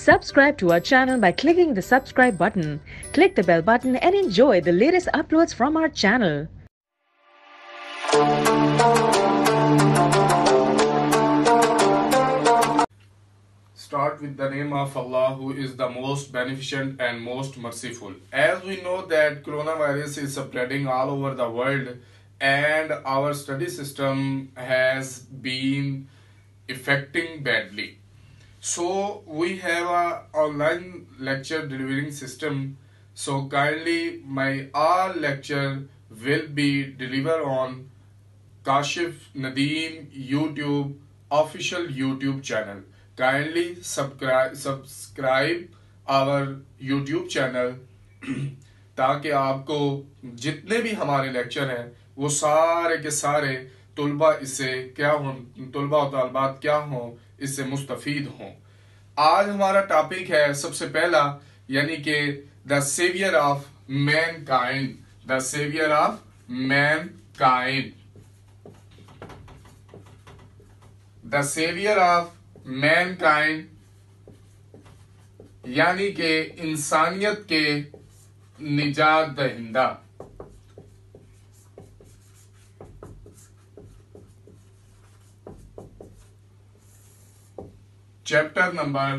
Subscribe to our channel by clicking the subscribe button. Click the bell button and enjoy the latest uploads from our channel. Start with the name of Allah, who is the most beneficent and most merciful. As we know that coronavirus is spreading all over the world and our study system has been affecting badly. So we have a online lecture delivering system. So kindly my all lecture will be delivered on Kashif Nadeem YouTube official YouTube channel. Kindly subscribe our YouTube channel ताकि आपको जितने भी हमारे lecture हैं वो सारे के सारे तुलबा इससे क्या हो, तुलबा और तालबात क्या हो, इससे मुस्तफीद हों। आज हमारा टॉपिक है सबसे पहला, यानी कि the saviour of mankind, the saviour of mankind, the saviour of mankind, यानी कि इंसानियत के निजात दहिंदा। Chapter number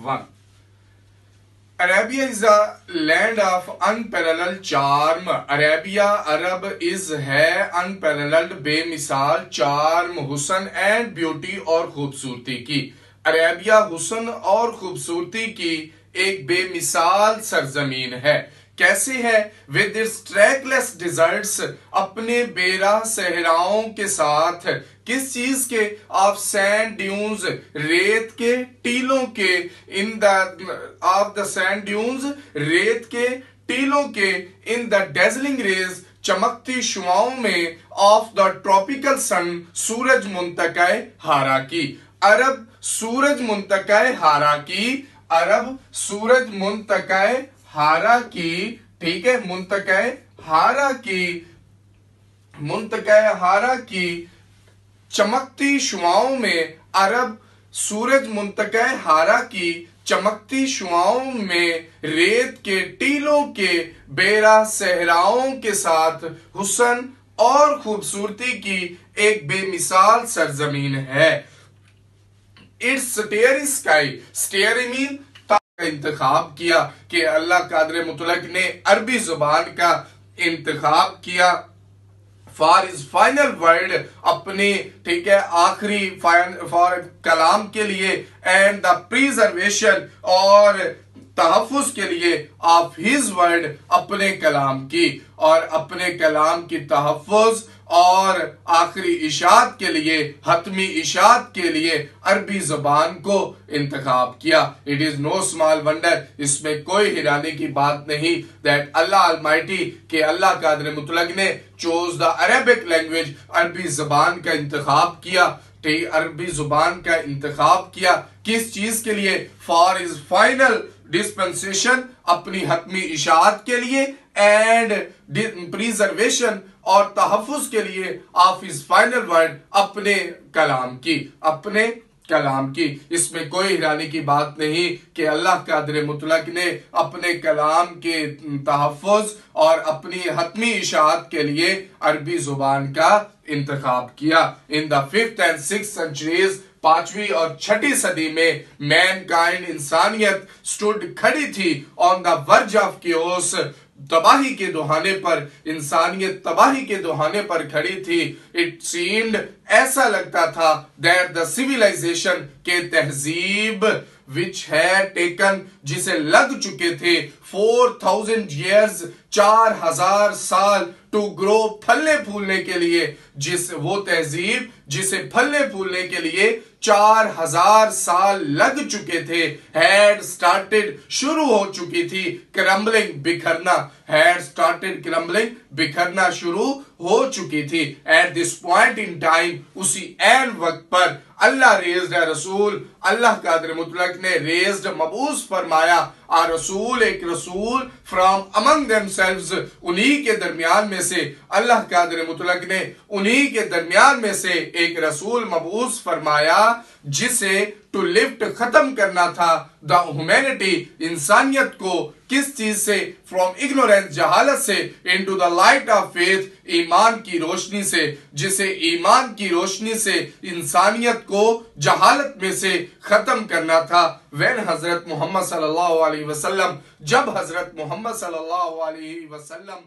1। Arabia is a land of unparalleled charm. Arabia अरब इज है अनपैरेलल्ड बेमिसाल चार्म, हुसन एंड ब्यूटी और खूबसूरती की। अरेबिया हुसन और खूबसूरती की एक बेमिसाल सरजमीन है। कैसे है? विद इट्स ट्रैकलेस डिजर्ट्स, अपने बेराह सहराओं के साथ। किस चीज के? ऑफ सैंड ड्यून्स, रेत के टीलों के। In the of the sand dunes, रेत के टीलों के। इन द डेजलिंग रेज, चमकती शुआओं में। ऑफ द ट्रॉपिकल सन, सूरज मुंतका हारा की। अरब सूरज मुंतका हारा की, अरब सूरज मुंतका हारा की, ठीक है, मुंतका हारा की, मुंतका हारा की चमकती शुआओं में। अरब सूरज मुंतका हारा की चमकती शुआओं में, रेत के टीलों के बेरा सहराओं के साथ हुसन और खूबसूरती की एक बेमिसाल सरजमीन है। इट्स स्टेयरी स्काई, स्टेयरी मीन इंतखाब किया कि अल्लाह कादर मुतलक ने अरबी जुबान का इंतखाब किया फॉर इज फाइनल वर्ड, अपने, ठीक है, आखिरी फॉर कलाम के लिए। एंड द प्रिजर्वेशन, और तहफ़्फ़ुज़ के लिए। ऑफ हिज वर्ड, अपने कलाम की, और अपने कलाम की तहफ़्फ़ुज़ और आखिरी इशात के लिए, हतमी इशात के लिए अरबी जुबान को इंतखाब किया। It is know small wonder, इसमें कोई हैरानी की बात नहीं, दैट अल्लाह अलमाइटी, के अल्लाह कादर मुतलक ने चोज द अरेबिक लैंग्वेज, अरबी जुबान का इंतखाब किया। ठीक, अरबी जुबान का इंतखाब किया किस चीज के लिए? फॉर इज फाइनल डिस्पेंसेशन, अपनी हतमी इशात के लिए। एंड प्रिजर्वेशन, और तहफ़्फ़ुज़ के लिए। ऑफ हिज फाइनल वर्ड, अपने कलाम की, अपने कलाम की। इसमें कोई हैरानी की बात नहीं कि अल्लाह कादर मुतलक ने अपने कलाम के तहफ़्फ़ुज़ और अपनी हतमी इशात के लिए अरबी जुबान का इंतखाब किया। In the 5th and 6th centuries, 5वीं और 6ठी सदी में, मैनकाइंड, इंसानियत, स्टूड, खड़ी थी on the verge of chaos, तबाही के दुहाने पर। इंसानियत तबाही के दुहाने पर खड़ी थी। इट सीम्ड, ऐसा लगता था, दैट द सिविलाइजेशन, के तहजीब, विच है टेकन, जिसे लग चुके थे 4000 years, 4000 साल, टू ग्रो, फलने फूलने के लिए। जिस वो तहजीब जिसे फलने फूलने के लिए 4000 साल लग चुके थे। हैड स्टार्टेड, शुरू हो चुकी थी, क्रम्बलिंग, बिखरना। हैड स्टार्टेड क्रम्बलिंग, बिखरना शुरू हो चुकी थी। At this point in time, उसी एन वक्त पर, अल्लाह रेज्ड है रसूल, अल्लाह कादिर मुतलक ने रेज्ड मबूस फरमाया आ रसूल, एक रसूल फ्रॉम अमंग देमसेल्व्स, उन्हीं के दरमियान में से अल्लाह कादिर मुतलक ने उन्हीं के दरमियान में से एक रसूल मबूस फरमाया जिसे टू लिफ्ट खत्म करना था द ह्यूमैनिटी, इंसानियत को किस चीज से, फ्रॉम इग्नोरेंस, जहालत से, into the light of faith, ईमान की रोशनी से, जिसे ईमान की रोशनी से इंसानियत को जहालत में से खत्म करना था। व्हेन हजरत मोहम्मद सल्लल्लाहु अलैहि वसल्लम, जब हजरत मोहम्मद सल्लल्लाहु अलैहि वसल्लम